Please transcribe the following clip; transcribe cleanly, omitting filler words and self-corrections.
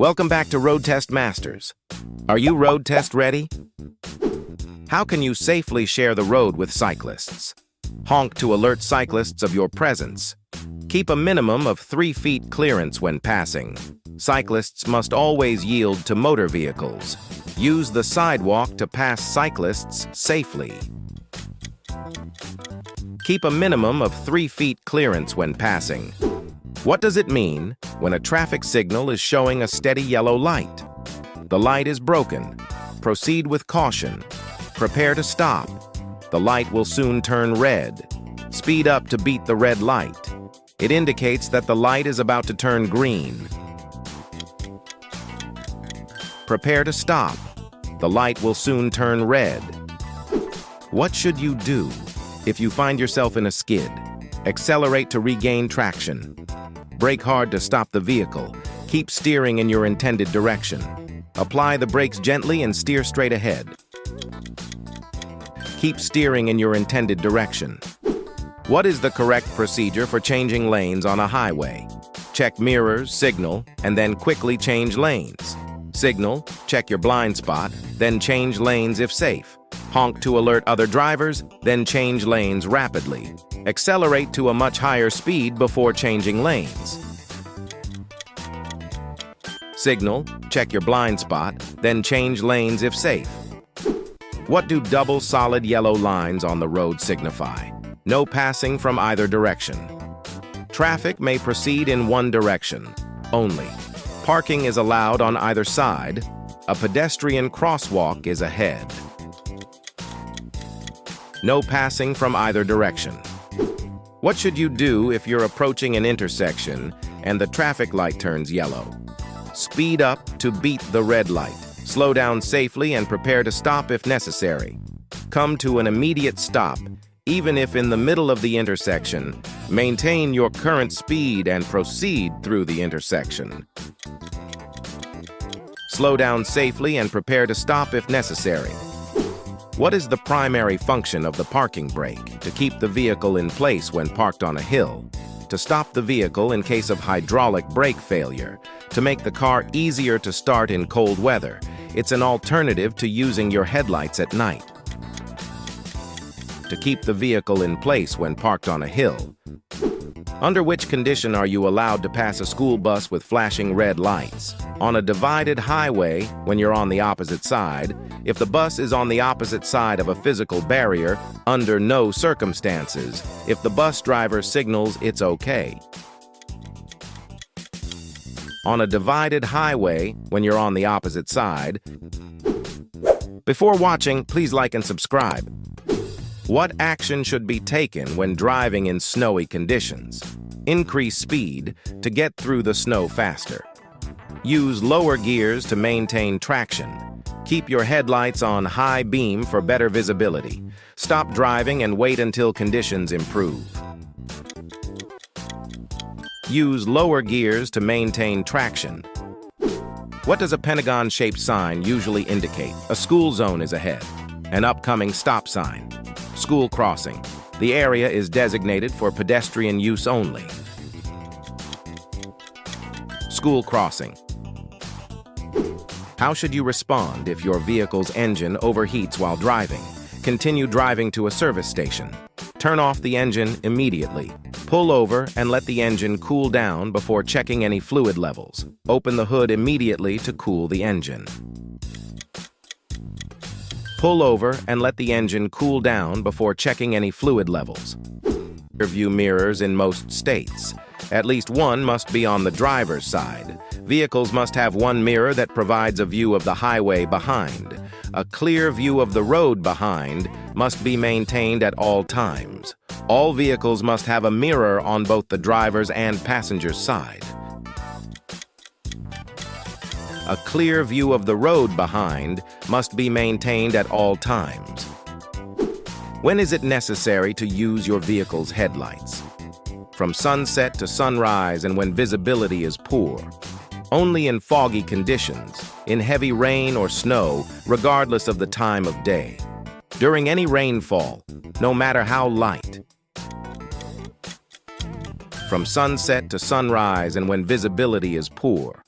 Welcome back to Road Test Masters. Are you road test ready? How can you safely share the road with cyclists? Honk to alert cyclists of your presence. Keep a minimum of 3 feet clearance when passing. Cyclists must always yield to motor vehicles. Use the sidewalk to pass cyclists safely. Keep a minimum of 3 feet clearance when passing. What does it mean when a traffic signal is showing a steady yellow light? The light is broken. Proceed with caution. Prepare to stop. The light will soon turn red. Speed up to beat the red light. It indicates that the light is about to turn green. Prepare to stop. The light will soon turn red. What should you do if you find yourself in a skid? Accelerate to regain traction. Brake hard to stop the vehicle. Keep steering in your intended direction. Apply the brakes gently and steer straight ahead. Keep steering in your intended direction. What is the correct procedure for changing lanes on a highway? Check mirrors, signal, and then quickly change lanes. Signal, check your blind spot, then change lanes if safe. Honk to alert other drivers, then change lanes rapidly. Accelerate to a much higher speed before changing lanes. Signal, check your blind spot, then change lanes if safe. What do double solid yellow lines on the road signify? No passing from either direction. Traffic may proceed in one direction only. Parking is allowed on either side. A pedestrian crosswalk is ahead. No passing from either direction. What should you do if you're approaching an intersection and the traffic light turns yellow? Speed up to beat the red light. Slow down safely and prepare to stop if necessary. Come to an immediate stop, even if in the middle of the intersection. Maintain your current speed and proceed through the intersection. Slow down safely and prepare to stop if necessary. What is the primary function of the parking brake? To keep the vehicle in place when parked on a hill. To stop the vehicle in case of hydraulic brake failure. To make the car easier to start in cold weather. It's an alternative to using your headlights at night. To keep the vehicle in place when parked on a hill. Under which condition are you allowed to pass a school bus with flashing red lights? On a divided highway, when you're on the opposite side. If the bus is on the opposite side of a physical barrier, under no circumstances. If the bus driver signals, it's okay. On a divided highway, when you're on the opposite side. Before watching, please like and subscribe. What action should be taken when driving in snowy conditions? Increase speed to get through the snow faster. Use lower gears to maintain traction. Keep your headlights on high beam for better visibility. Stop driving and wait until conditions improve. Use lower gears to maintain traction. What does a pentagon-shaped sign usually indicate? A school zone is ahead. An upcoming stop sign. School crossing. The area is designated for pedestrian use only. School crossing. How should you respond if your vehicle's engine overheats while driving? Continue driving to a service station. Turn off the engine immediately. Pull over and let the engine cool down before checking any fluid levels. Open the hood immediately to cool the engine. Pull over and let the engine cool down before checking any fluid levels. View mirrors in most states. At least one must be on the driver's side. Vehicles must have one mirror that provides a view of the highway behind. A clear view of the road behind must be maintained at all times. All vehicles must have a mirror on both the driver's and passenger's side. A clear view of the road behind must be maintained at all times. When is it necessary to use your vehicle's headlights? From sunset to sunrise and when visibility is poor. Only in foggy conditions, in heavy rain or snow, regardless of the time of day. During any rainfall, no matter how light. From sunset to sunrise and when visibility is poor.